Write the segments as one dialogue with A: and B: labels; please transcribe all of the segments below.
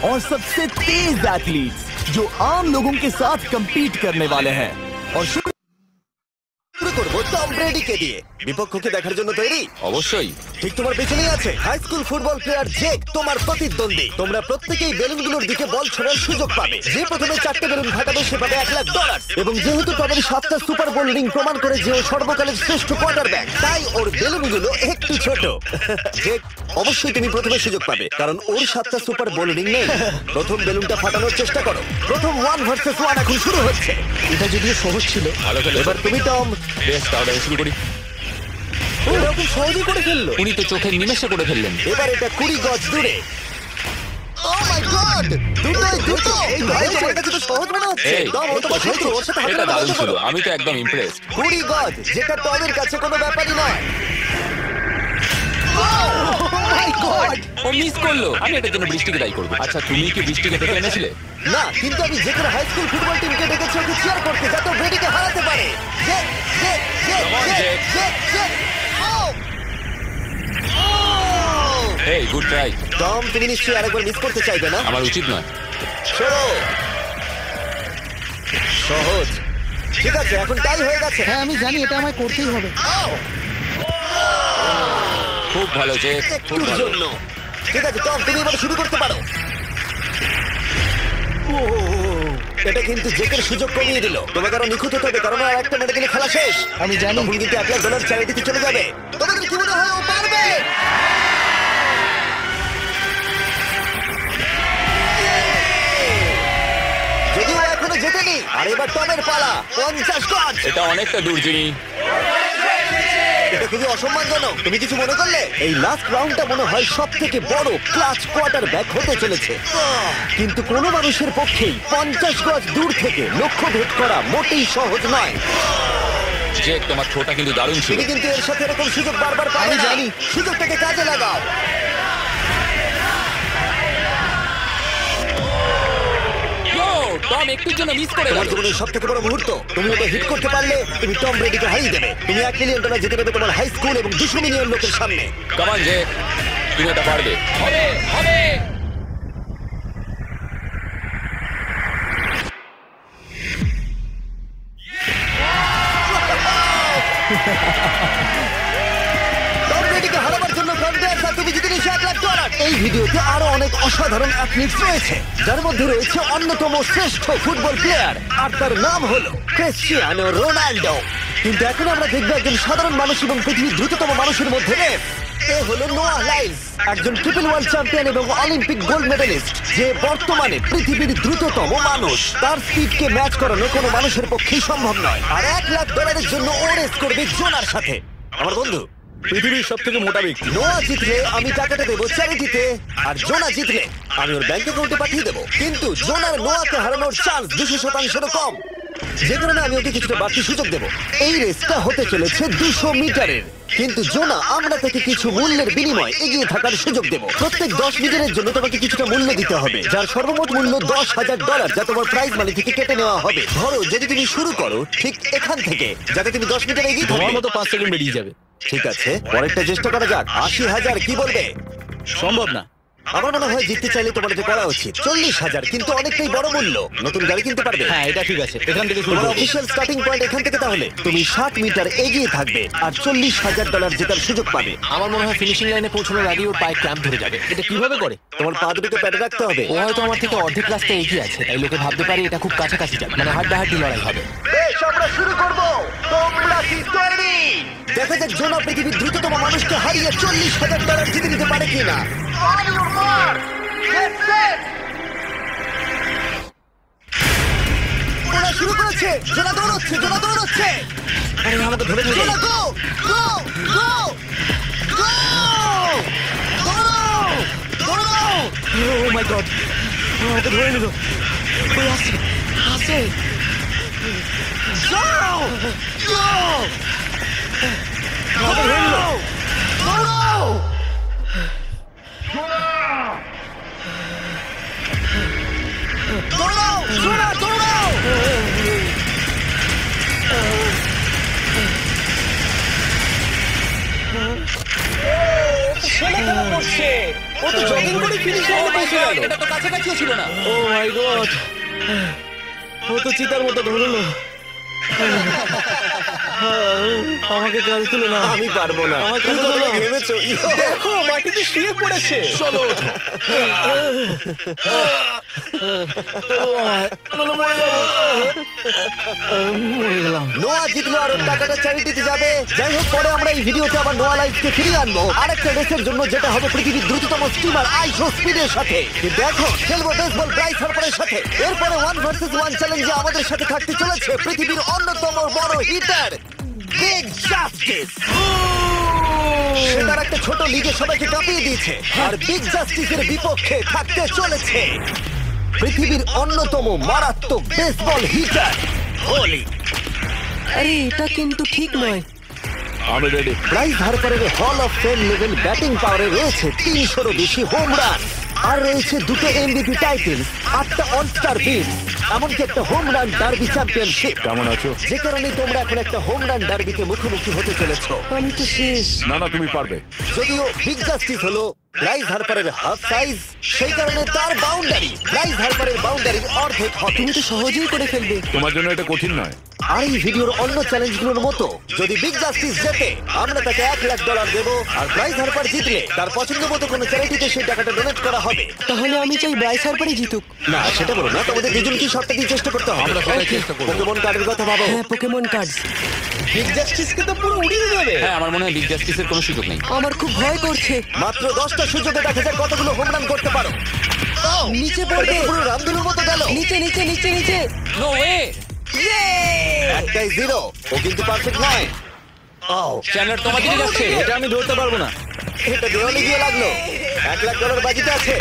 A: और सबसे तेज एथलीट्स जो आम लोगों के साथ compete करने वाले हैं। और शुरू করবো টম ব্রেডিকে দিয়ে। বিপক্ষকে দেখার জন্য তৈরি?
B: অবশ্যই।
A: ঠিক তোমার পেছনেই আছে high school football player Jake, তোমার প্রতিদ্বন্দ্বী। তোমরা প্রত্যেকেই বেলুনগুলোর দিকে বল ছোড়ার সুযোগ পাবে। যে প্রথমে 4টে বেলুন ফাটাবে সে পাবে $1,00,000। এবং যেহেতু টমের 7টা সুপার বোল রিং প্রমাণ করে যে ও সর্বকালের শ্রেষ্ঠ কোয়ার্টারব্যাক, তাই ওর বেলুনগুলো একটু ছোট। জেক, অবশ্যই তুমি প্রথমে সুযোগ পাবে কারণ ওর 7টা সুপার বোল রিং নেই। প্রথম বেলুনটা ফাটানোর চেষ্টা করো। প্রথম 1 ভার্সেস 1 এখন শুরু হচ্ছে। এটা যদিও সহজ ছিল।
B: ভালো খেলেছো।
A: এবার তুমি টম।
B: বেশ, তাহলে আমি শুরু করি।
A: এরকম সহজেই করে ফেললো।
B: উনি তো চোখের নিমেষে করে ফেললেন।
A: এবার এটা 20 গজ দূরে। Oh my God! দুটো! এই ভাই, তোমার কাছে তো সহজ মনে হচ্ছে।
B: এই,
A: টম, ও তো বলছে, ওর সাথে হাত
B: এটা দারুণ
A: মেলাতে
B: ছিল।
A: পারো।
B: আমি তো একদম ইমপ্রেসড।
A: 20 গজ, যেটা টমের কাছে কোনো ব্যাপারই নয়। Oh my God!
B: ও মিস করলো। আমি এটার জন্য বৃষ্টিকে দায়ী করবো। আচ্ছা, তুমি কি বৃষ্টিকে ডেকে এনেছিলে?
A: না, কিন্তু আমি যেখানে হাই স্কুল ফুটবল টিমকে ডেকেছি ওকে চিয়ার করতে যাতে ও ব্রেডিকে হারাতে পারে। Jake, Jake, Jake,
B: Come on,
A: Jake,
B: Jake.
A: Jake, Jake. Oh! Oh!
B: এই, গুড ট্রাই।
A: টম, তুমি নিশ্চয়ই আরেকবার মিস করতে চাইবে না?
B: আমার উচিত নয়।
A: সরো। সহজ। ঠিক আছে, এখন তাই হয়ে গেছে।
C: হ্যাঁ আমি জানি এটা আমায় করতেই হবে।
B: খুব ভালো জেক, খুব
A: একটুর
B: ভালো।
A: জন্য। ঠিক আছে টম, তুমি এবার শুরু করতে পারো। এটা কিন্তু জেকের সুযোগ কমিয়ে দিল। তোমাকে আরো নিখুঁত হতে হবে কারণ আর একটা মেরে দিলে খেলা শেষ।
C: আমি জানি।
A: তখন কিন্তু $1,00,000 চ্যারিটিতে চলে যাবে। তোমাদের কি মনে হয় ও পারবে? যদিও এখনো জেতেনি। আর এবার টমের পালা। 50 গজ।
B: এটা অনেকটা দূর জিমি।
A: এটা খুবই অসম্মানজনক। তুমি কিছু মনে করলে? এই লাস্ট রাউন্ডটা মনে হয় সবথেকে বড় ক্লাচ কোয়ার্টারব্যাক হতে চলেছে। কিন্তু কোনো মানুষের পক্ষেই 50 গজ দূর থেকে লক্ষ্য ভেদ করা মোটেই সহজ নয়।
B: জেক, তোমার থ্রোটা কিন্তু দারুণ ছিল।
A: তুমি কিন্তু এর সাথে এরকম সুযোগ বারবার পাবে
C: আমি
A: না।
C: জানি।
A: সুযোগটাকে কাজে লাগাও।
B: টম একটুর জন্য মিস করে
A: তোমার
B: গেল।
A: জীবনের সবথেকে বড় মুহূর্ত। তুমি ওটা হিট করতে পারলে তুমি টম ব্রেডিকে হারিয়ে দেবে। তুমি $1,000,000 জিতে নেবে তোমার হাই স্কুল এবং 200 মিলিয়ন লোকের সামনে।
B: কাম অন জেক, তুমি এটা পারবে। হবে, হবে।
A: টম ব্রেডিকে হারাবার জন্য কনগ্রেস আর তুমি জিতে নিয়েছো $1,00,000। এই ভিডিওতে আরো অনেক অসাধারণ অ্যাথলিটস রয়েছে যার মধ্যে রয়েছে অন্যতম শ্রেষ্ঠ ফুটবল প্লেয়ার আর তার নাম হলো ক্রিস্টিয়ানো রোনাল্ডো। কিন্তু এখন আমরা দেখবো একজন সাধারণ মানুষ এবং পৃথিবীর দ্রুততম মানুষের মধ্যে রেস। এ হলো নোয়াহ লাইলস, একজন ট্রিপল ওয়ার্ল্ড চ্যাম্পিয়ন এবং অলিম্পিক গোল্ড মেডেলিস্ট যে বর্তমানে পৃথিবীর দ্রুততম মানুষ। তার স্পিডকে ম্যাচ করানো কোনো মানুষের পক্ষেই সম্ভব নয়। আর $1,00,000 জন্য ও রেস করবে জোনার সাথে, আমার বন্ধু, পৃথিবীর সবথেকে মোটা ব্যক্তি। নোয়া জিতলে আমি টাকাটা দেবো চ্যারিটিতে, আর জোনা জিতলে আমি ওর ব্যাংক অ্যাকাউন্টে পাঠিয়ে দেবো। কিন্তু জোনার নোয়াকে হারানোর চান্স 200%-এরও কম, যে কারণে আমি ওকে কিছুটা বাড়তি সুযোগ দেবো। এই রেসটা হতে চলেছে 200 মিটারের, কিন্তু জোনা আমরা তাকে কিছু মূল্যের বিনিময়ে এগিয়ে থাকার সুযোগ দেবো। প্রত্যেক 10 মিটারের জন্য তোমাকে কিছুটা মূল্য দিতে হবে, যার সর্বমোট মূল্য $10,000, যা তোমার প্রাইজ মানি থেকে কেটে নেওয়া হবে। ধরো যদি তুমি শুরু করো ঠিক এখান থেকে, যাতে তুমি 10 মিটার এগিয়ে থাকো।
B: তোমার মতো 5 সেকেন্ড বেরিয়ে যাবে।
A: ঠিক আছে, পরেরটা চেষ্টা করা যাক। 80,000 কি বলবে?
B: সম্ভব না।
A: আমার মনে হয় জিততে চাইলে তোমার এটা করা উচিত। 40,000 কিন্তু অনেকটাই বড় মূল্য। নতুন গাড়ি কিনতে পারবে।
B: হ্যাঁ, এটা ঠিক আছে। এখান থেকে শুরু
A: তোমার
B: করব।
A: অফিশিয়াল স্টার্টিং পয়েন্ট এখান থেকে। তাহলে তুমি 60 মিটার এগিয়ে থাকবে আর $40,000 জেতার সুযোগ পাবে।
B: আমার মনে হয় ফিনিশিং লাইনে পৌঁছানোর আগে ওর পায়ে ক্র্যাম্প ধরে যাবে। এটা কিভাবে করে?
A: তোমার পা দুটোকে প্যাডে রাখতে হবে।
B: ও হয়তো আমার থেকে অর্ধেক রাস্তা এগিয়ে আছে, তাই লোকে ভাবতে পারে এটা খুব কাছাকাছি যাবে, মানে হাড্ডাহাড্ডি লড়াই হবে।
A: বেশ, আমরা শুরু করব। তোমরা কি তৈরি? দেখা যাক জোনা পৃথিবীর দ্রুততম মানুষকে হারিয়ে $40,000 জিতে নিতে পারে কিনা। ওরা শুরু করেছে। জোনা দৌড়চ্ছে, জোনা দৌড়চ্ছে। আরে আমাকে ধরে ফেলবে। জোনা গো গো গো গো! দৌড়াও দৌড়াও! ও মাই গড, আমাকে ধরে নিল। ওই আসছে আসছে। যাও যাও! আমাকে ধরে নিল। দৌড়াও! দৌড়াও জোনা, দৌড়াও! ছেলে কেন করছে?
D: ও তো জগিং করে ফিনিশ
B: Oh
D: করতে
B: my
D: পৌঁছে
B: God,
D: গেল।
B: এটা তো কাছাকাছিও ছিল না।
D: ও মাই গড, ও তো চিতার মতো ধরলো। আমাকে কাল তুলো না,
A: আমি পারবো না।
D: আমার
A: তুমি
D: কথা
A: কতটা
D: বলো।
A: ঘেমেছো?
D: দেখো মাটিতে শুয়ে পড়েছে।
B: চলো
D: মরে গেলাম।
A: নোয়া জিতলো আর ওর টাকাটা চ্যারিটিতে যাবে। যাই হোক, পরে আমরা এই ভিডিওতে আবার নোয়া লাইফকে ফিরিয়ে আনবো আরেকটা রেসের জন্য, যেটা হবে পৃথিবীর দ্রুততম স্টিমার আইশো স্পিডের সাথে। কিন্তু এখন খেলবো বেসবল ব্রাইস হার্পারের সাথে। এরপরে 1 ভার্সেস 1 চ্যালেঞ্জে আমাদের সাথে থাকতে চলেছে পৃথিবীর অন্যতম বড় হিটার বিগ জাস্টিস। সে তার একটা ছোট লিগে সবাইকে কাঁপিয়ে দিয়েছে, আর বিগ জাস্টিসের বিপক্ষে থাকতে চলেছে পৃথিবীর অন্যতম মারাত্মক বেসবল হিটার হোলি।
C: আরে এটা কিন্তু ঠিক নয়।
A: আমি ready. Bryce হার্পারের hall of fame level batting পাওয়ারে রয়েছে 300-রও বেশি হোম রান, আর রয়েছে 2টো এমভিপি টাইটেল, 8টা অলস্টার বিট, এমনকি একটা হোম রান ডার্বি চ্যাম্পিয়নশিপ।
E: কেমন আছো?
A: যে কারণে তোমরা এখন একটা হোম রান ডার্বিতে মুখোমুখি হতে চলেছ।
C: আমি তো শেষ।
E: না না, তুমি পারবে।
A: যদিও বিগ জাস্টিস হলো ব্রাইস হার্পারের হাফ সাইজ, সেই কারণে তার বাউন্ডারি ব্রাইস হার্পারের বাউন্ডারির অর্ধেক হবে।
C: তুমি তো সহজেই করে ফেলবে।
E: তোমার জন্য এটা কঠিন নয়।
A: আর এই ভিডিওর অন্য চ্যালেঞ্জগুলোর মতো যদি বিগ জাস্টিস জেতে আমরা তাকে $1,00,000 দেবো, আর ব্রাইস হার্পার জিতলে তার পছন্দ মতো কোনো চ্যারিটিতে সেই টাকাটা ডোনেট করা হবে।
C: তাহলে আমি চাই ব্রাইস হার্পারই জিতুক।
A: না, সেটা বলো না, তোমাদের দুজনকেই সবটা দিয়ে চেষ্টা করতে হবে।
B: আমরা সবাই চেষ্টা করবো।
A: পোকেমন কার্ডের কথা ভাবো।
C: হ্যাঁ, পোকেমন কার্ডস।
D: বিগ জাস্টিসকে তো পুরো উড়িয়ে দেবে।
B: হ্যাঁ, আমার মনে হয় বিগ জাস্টিসের কোনো সুযোগ নেই।
C: আমার খুব ভয় করছে।
A: মাত্র 10টা সুযোগে দেখা যাক কতগুলো হোম রান করতে পারো।
C: নিচে পড়বে।
A: এটা তো পুরো রামধনুর মতো গেল।
C: নিচে নিচে নিচে নিচে।
B: No way.
A: একটাই জিরো, ও কিন্তু পারফেক্ট নয়। ও,
B: চ্যানেল তোমার দিকে যাচ্ছে।
D: এটা আমি ধরতে পারবো না।
A: এটা দেওয়ালে গিয়ে লাগলো। $1,00,000 বাজিতে আছে।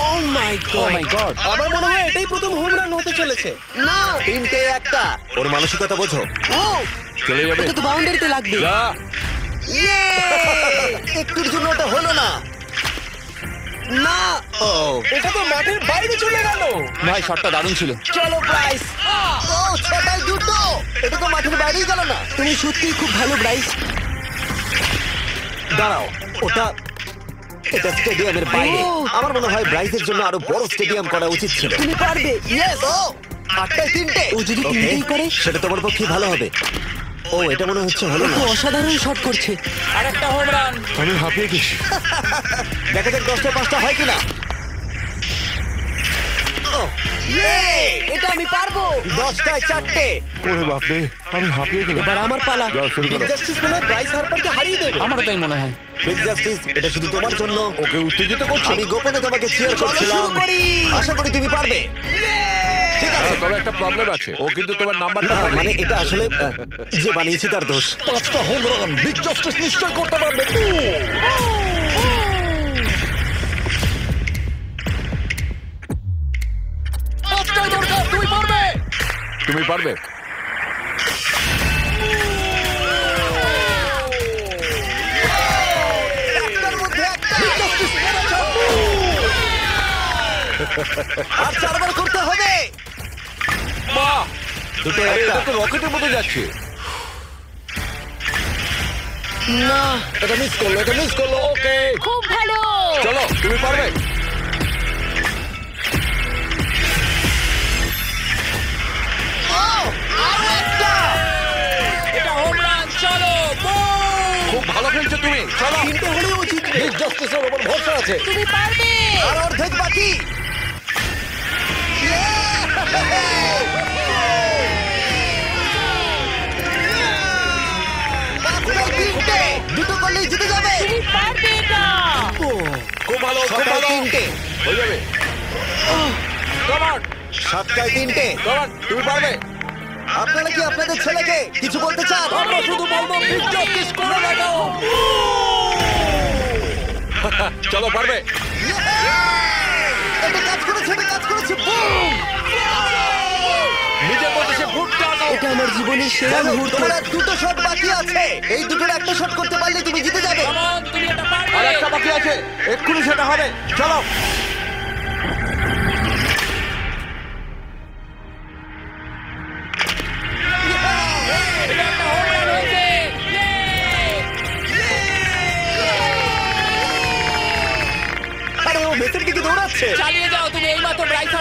C: ও মাই
B: ও
C: গড।
B: মাই গড।
D: আমার মনে হয় এটাই প্রথম হোম রান হতে চলেছে।
C: না,
A: 3টে একটা। ওর মানসিকতা বোঝো।
C: ও
E: চলে যাবে।
C: এটা তো বাউন্ডারিতে লাগবে।
E: যা।
A: একটুর জন্য ওটা হলো না।
C: না,
A: ও,
D: এটা তো মাঠের বাইরে চলে গেল।
B: ভাই শটটা দারুণ ছিল।
C: চলো ব্রাইস।
A: ও, 6টায় 2টো। এটা তো মাঠের বাইরেই গেল না।
C: তুমি সত্যিই খুব ভালো ব্রাইস।
A: দাঁড়াও, এটা স্টেডিয়ামের বাইরে।
C: ও।
A: আমার মনে হয় ব্রাইজের জন্য আরো বড় স্টেডিয়াম করা উচিত ছিল।
C: তুমি পারবে।
A: ইয়েস, ও 8টায় 3টে।
C: ও যদি
A: Okay,
C: তিনটেই করে?
A: সেটা তোমার পক্ষে ভালো হবে। ও, এটা মনে হচ্ছে হলো না।
C: ও অসাধারণ শট করছে।
B: আর একটা হোম রান।
E: আমি হাঁপিয়ে গেছি।
A: দেখা যাক 10টায় 5টা হয় কিনা। ও,
C: এটা আমি পারবো।
A: 10টায় 4টে।
E: ওরে বাপরে, আমি হাঁপিয়ে গেলাম।
C: এবার আমার পালা।
E: যাও, শুরু
D: বিগ
E: করো।
D: জাস্টিস মনে হয় ব্রাইস হার্পারকে হারিয়ে দেবে।
B: আমারও তাই মনে হয়।
A: বিগ জাস্টিস, এটা শুধু তোমার জন্য।
E: ওকে উত্তেজিত করছো?
A: আমি গোপনে তোমাকে চিয়ার করছিলাম।
C: শুরু করি।
A: আশা করি তুমি পারবে। ঠিক আছে।
E: হ্যাঁ, তবে একটা প্রবলেম আছে, ও কিন্তু তোমার নাম্বারটা
A: না,
E: পাবে।
A: মানে এটা আসলে যে বানিয়েছে তার দোষ। 5টা হোম রান বিগ জাস্টিস নিশ্চয় করতে পারবে।
E: তুমি পারবে।
A: একটার মধ্যে একটা। আর 4বার করতে হবে।
E: বাহ,
A: দুটো
E: আরে,
A: একটা।
E: এটা তো রকেটের মতো যাচ্ছে।
C: না,
A: এটা মিস করলো, এটা মিস করলো। ওকে,
C: খুব ভালো।
E: চলো, তুমি পারবে।
A: আরো একটা।
B: এটা হোম রান। চলো
E: খুব ভালো খেলছো তুমি। চলো।
A: 3টে হলেও জিতবে। বিগ জাস্টিসের উপর ভরসা আছে।
C: তুমি পারবে।
A: আর অর্ধেক বাকি। পাঁচটায় 3টে। দুটো করলেই জিতে যাবে।
C: তুমি পারবে এটা।
E: খুব ভালো, খুব
A: 6টায়
E: ভালো।
A: 3টে।
E: হয়ে যাবে। কমান,
A: 7টায় 3টে।
E: কমান, তুমি পারবে।
A: আপনারা কি আপনাদের ছেলেকে কিছু বলতে চান?
B: আমরা শুধু বলবো বিগ জাস্টিস করে দেখাও।
E: চলো, পারবে।
A: এটা কাজ করেছে, এটা কাজ করেছে। বুম!
E: নিজের মধ্যে সে ফুটটা আনো।
C: এটা আমার জীবনের সেরা
A: জানো,
C: মুহূর্ত।
A: তোমার আর 2টো শট বাকি আছে। এই দুটোর একটা শট করতে পারলে তুমি জিতে যাবে।
B: Come on, তুমি এটা পারবে।
E: আর একটা বাকি আছে, এক্ষুনি সেটা হবে। চলো।
B: এটা একটা হোম রান হয়েছে। Yay! এইমাত্র ব্রাইস